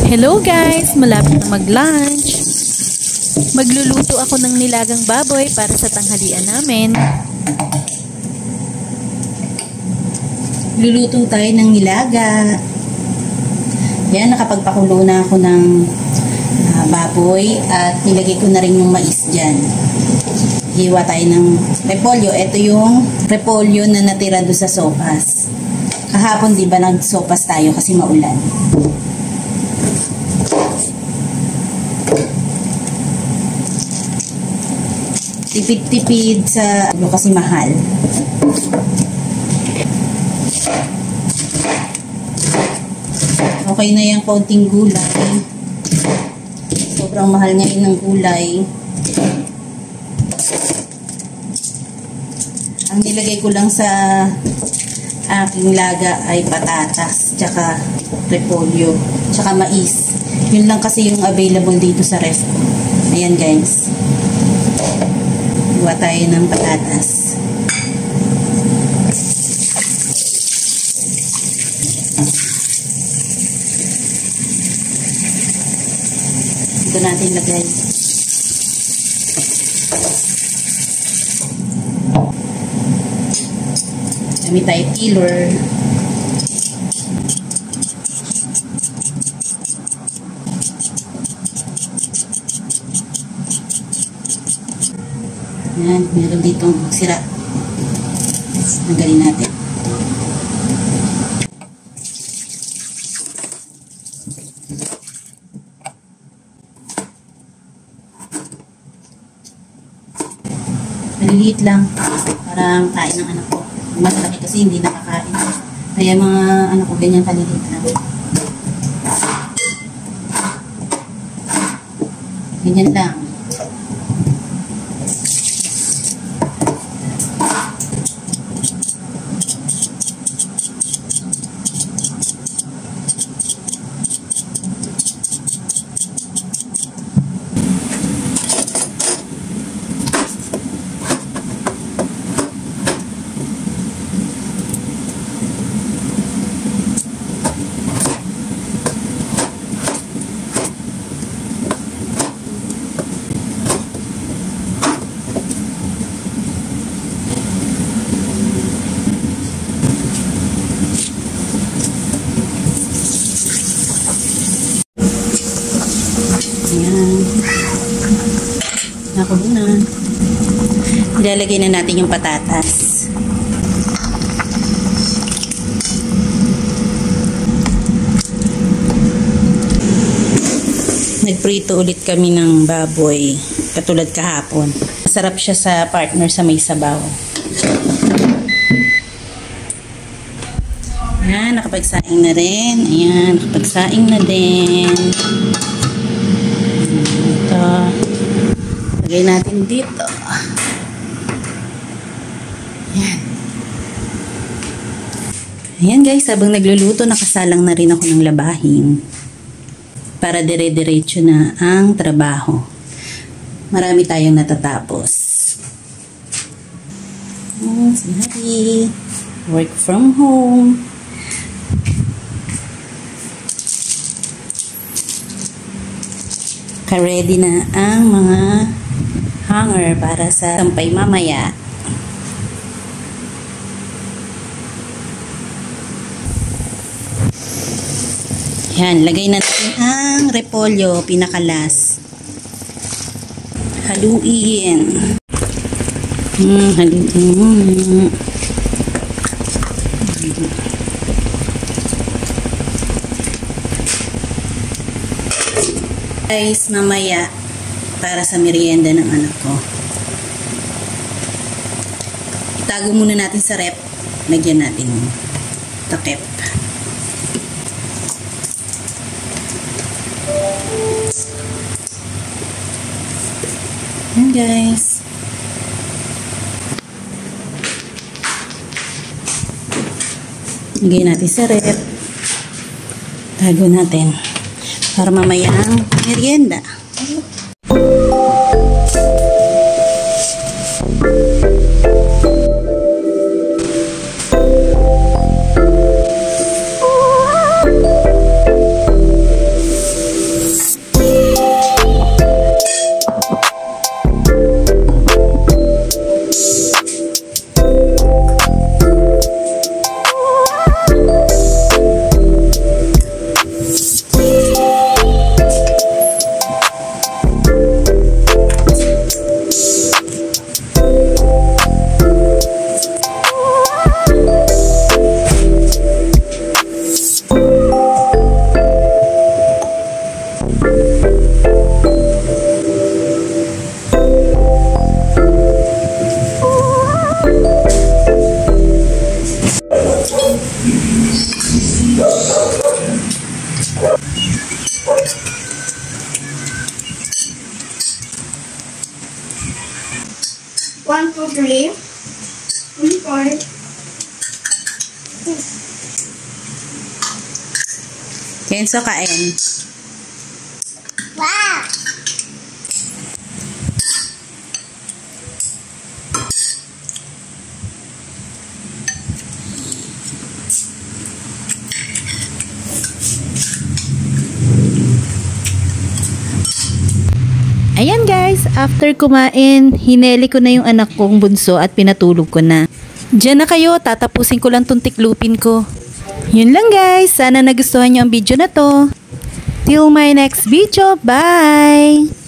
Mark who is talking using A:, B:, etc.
A: Hello guys! Malapit na mag-lunch. Magluluto ako ng nilagang baboy para sa tanghalian namin.
B: Luluto tayo ng nilaga. Yan, nakapagpakulo na ako ng baboy at nilagay ko na rin yung mais dyan. Hiwa tayo ng repolyo. Ito yung repolyo na natira doon sa sopas. Kahapon diba nag-sopas tayo kasi maulan. Tipid-tipid sa kasi mahal. Okay na yung konting gulay. Sobrang mahal ngayon ng gulay. Ang nilagay ko lang sa aking laga ay patatas, tsaka repolyo, tsaka mais. Yun lang kasi yung available dito sa ref. Ayan guys. Gawa tayo ng patatas. Ito natin lagay. Gamit tayo peeler. Yan, meron ditong sira. Tanggalin natin. Maliliit lang para kain ng anak ko. Mas laki kasi hindi nakakain. Kaya mga anak ko ganyan kaliliit lang. Ganyan lang. Ayan. Nakulo na. Ilalagay na natin yung patatas. Nagprito ulit kami ng baboy. Katulad kahapon. Masarap siya sa partner sa may sabaw. Ayan, nakapagsaing na rin. Ayan, nakapagsaing na din. Ito. Lagay natin dito. Ayan. Ayan guys, habang nagluluto, nakasalang na rin ako ng labahin. Para dire-diretso na ang trabaho. Marami tayong natatapos. Sorry. Work from home. Ka-ready na ang mga hanger para sa sampay mamaya. Yan, lagay na natin ang repolyo, pinakalas. Haluin. Haluin. Guys, mamaya para sa merienda ng anak ko. Itago muna natin sa rep. Lagyan natin takip. Yan guys. Lagyan natin sa rep. Tago natin. Para mamaya ang merienda.
C: 1, 2, 3. 4.
B: Kenzo, kain.
C: Wow!
A: Ayan guys, after kumain, hineli ko na yung anak kong bunso at pinatulog ko na. Diyan na kayo, tatapusin ko lang tong tiklupin ko. Yun lang guys, sana nagustuhan nyo ang video na to. Till my next video, bye!